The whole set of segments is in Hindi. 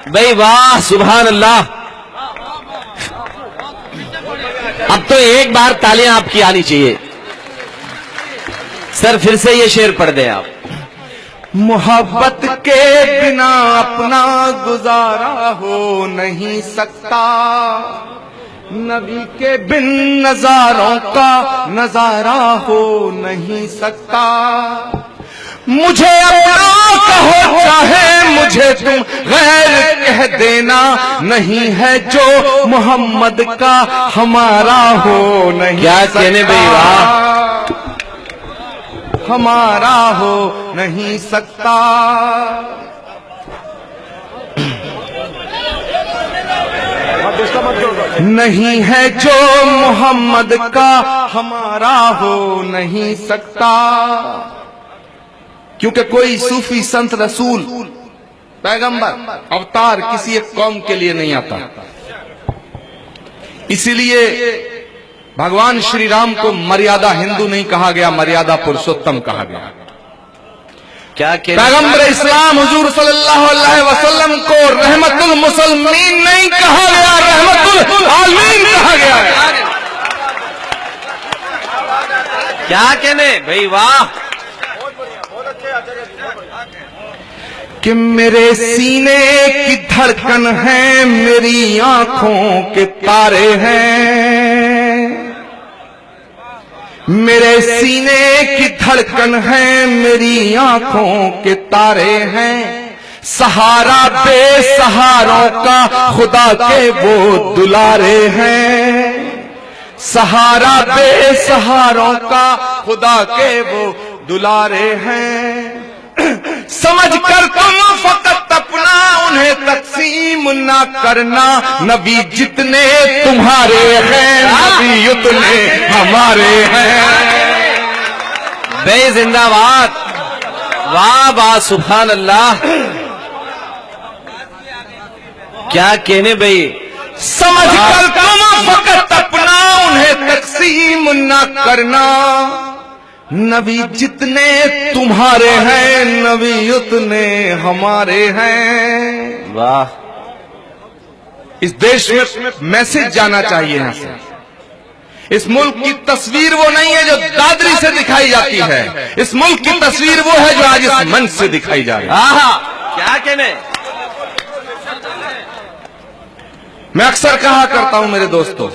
भाई वाह, सुभान अल्लाह। अब तो एक बार तालियां आपकी आनी चाहिए। सर फिर से ये शेर पढ़ दें आप। मोहब्बत के बिना अपना गुजारा हो नहीं सकता, नबी के बिन नजारों का नजारा हो नहीं सकता। मुझे अपना कहो चाहे मुझे तुम गैर कह देना, नहीं है जो मोहम्मद का हमारा हो नहीं क्या कहने भाई, वाह। हमारा हो नहीं सकता। नहीं है जो मोहम्मद का हमारा हो नहीं सकता। क्योंकि कोई सूफी संत रसूल पैगंबर अवतार किसी एक कौम के लिए नहीं आता। इसीलिए भगवान श्री राम को मर्यादा हिंदू नहीं कहा गया, मर्यादा पुरुषोत्तम कहा गया। क्या पैगंबर इस्लाम हुजूर सल्लल्लाहु अलैहि वसल्लम को रहमतुल मुसलमीन नहीं कहा गया, रहमतुल आलमीन कहा गया है। क्या कहने भाई, वाह। कि मेरे सीने की धड़कन है, मेरी आंखों के तारे हैं। मेरे सीने की धड़कन है, मेरी आंखों के तारे हैं। सहारा बेसहारों का खुदा के वो दुलारे हैं। सहारा बेसहारों का खुदा के वो दुलारे हैं। समझ कर तुम फकत अपना उन्हें तकसीम ना करना, नबी जितने तुम्हारे हैं नबी उतने हमारे हैं। बे जिंदाबाद, वाह वाह, सुभान अल्लाह। क्या कहने भाई। समझ कर तुम फकत अपना उन्हें तकसीम ना करना, नबी जितने तुम्हारे हैं नबी उतने हमारे हैं। वाह। इस देश में मैसेज जाना चाहिए यहां से। इस मुल्क की तस्वीर वो नहीं है जो दादरी से दिखाई जाती है, इस मुल्क की तस्वीर वो है जो आज इस मंच से दिखाई जा रही है। आहा, क्या कहने। मैं अक्सर कहा करता हूं मेरे दोस्तों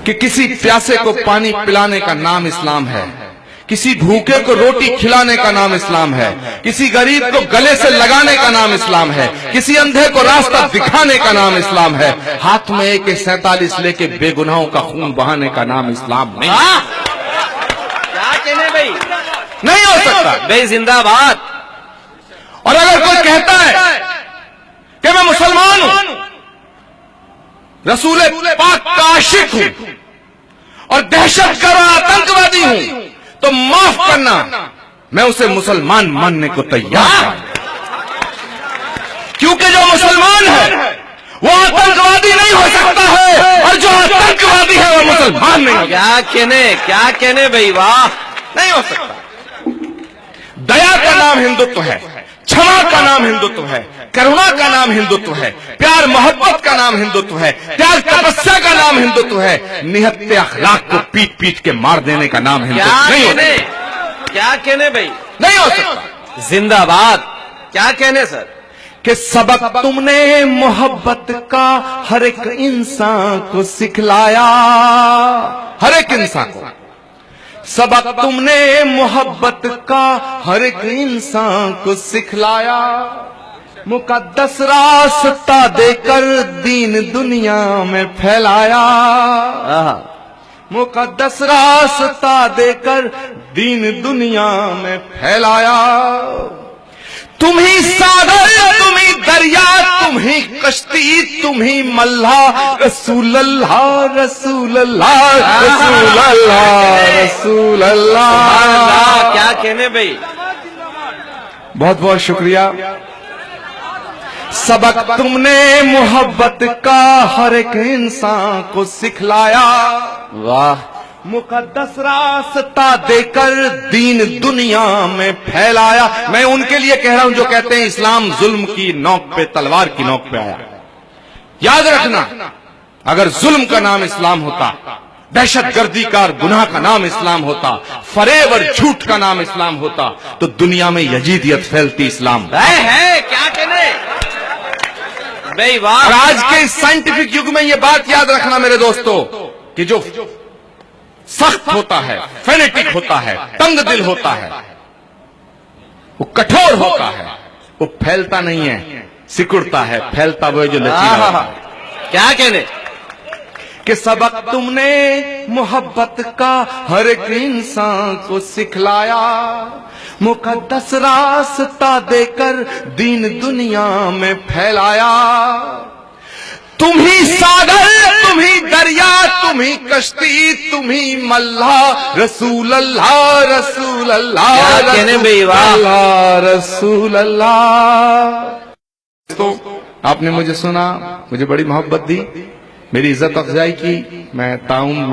कि किसी प्यासे को पानी पिलाने का नाम इस्लाम है, किसी भूखे को रोटी खिलाने का नाम इस्लाम है, किसी गरीब को गले से लगाने का नाम इस्लाम है, किसी अंधे को रास्ता दिखाने का नाम इस्लाम है। हाथ में AK-47 लेके बेगुनाहों का खून बहाने का नाम इस्लाम नहीं। क्या कहने भाई, नहीं हो सकता। बे जिंदाबाद। और अगर कोई कहता है कि मैं मुसलमान हूं, रसूल पाक का आशिक हूं और दहशतगर्द आतंकवादी हूं, तो माफ करना, मैं उसे मुसलमान मानने को तैयार हूं। क्योंकि जो मुसलमान है वो आतंकवादी नहीं हो सकता है, और जो आतंकवादी है वो मुसलमान नहीं हो। क्या कहने भाई, वाह। नहीं हो सकता। दया का नाम हिंदुत्व है, क्षमा का नाम हिंदुत्व है, करुणा का नाम हिंदुत्व है, प्यार मोहब्बत का नाम हिंदुत्व है, त्याग तपस्या का नाम हिंदुत्व है, निहत्ते अखलाक को पीट पीट के मार देने का नाम हिंदुत्व नहीं होता। क्या कहने भाई, नहीं हो सकता। जिंदाबाद। क्या कहने सर। कि सबक तुमने मोहब्बत का हर एक इंसान को सिखलाया, हर एक इंसान को सबक तुमने मोहब्बत का हर एक इंसान को सिखलाया। मुकद्दस रास्ता देकर दीन दुनिया में फैलाया। मुकद्दस रास्ता देकर दीन दुनिया में फैलाया। तुम ही सागर, तुम ही दरिया, तुम ही कश्ती, तुम ही मल्लाह। रसूल अल्लाह, रसूल अल्लाह, रसूल अल्लाह, रसूल अल्लाह। क्या कहने भाई। बहुत बहुत शुक्रिया। सबक तुमने मोहब्बत का हर एक इंसान को सिखलाया। वाह। मुकद्दस रास्ता देकर दीन दुनिया में फैलाया। मैं उनके लिए कह रहा हूं जो कहते हैं इस्लाम जुल्म की नोक पे, तलवार की नोक पे आया। याद रखना, अगर जुल्म का नाम इस्लाम होता, दहशतगर्दी का और गुनाह का नाम इस्लाम होता, फरेब और झूठ का नाम इस्लाम होता, तो दुनिया में यजीदियत फैलती। इस्लाम है क्या कहने भाई, वाह। और आज के साइंटिफिक युग में यह बात याद रखना मेरे दोस्तों, कि जो सख्त होता है, फेनेटिक होता है, तंग दिल होता है, वो कठोर होता है, वो फैलता नहीं है, सिकुड़ता है। फैलता वो है जो लचीला होता है। क्या कहने कि सबक तुमने मोहब्बत का हर एक इंसान को सिखलाया, मुकद्दस रास्ता देकर दीन दुनिया में फैलाया। तुम ही सागर, तुम ही दरिया, तुम ही कश्ती, तुम ही मल्लाह, रसूल अल्लाह, रसूल अल्लाह, क्या कहने भाई, वाह। अल्लाह, रसूल अल्लाह। तो आपने मुझे सुना, मुझे बड़ी मोहब्बत दी, मेरी इज्जत अफजाई की। मैं ताऊं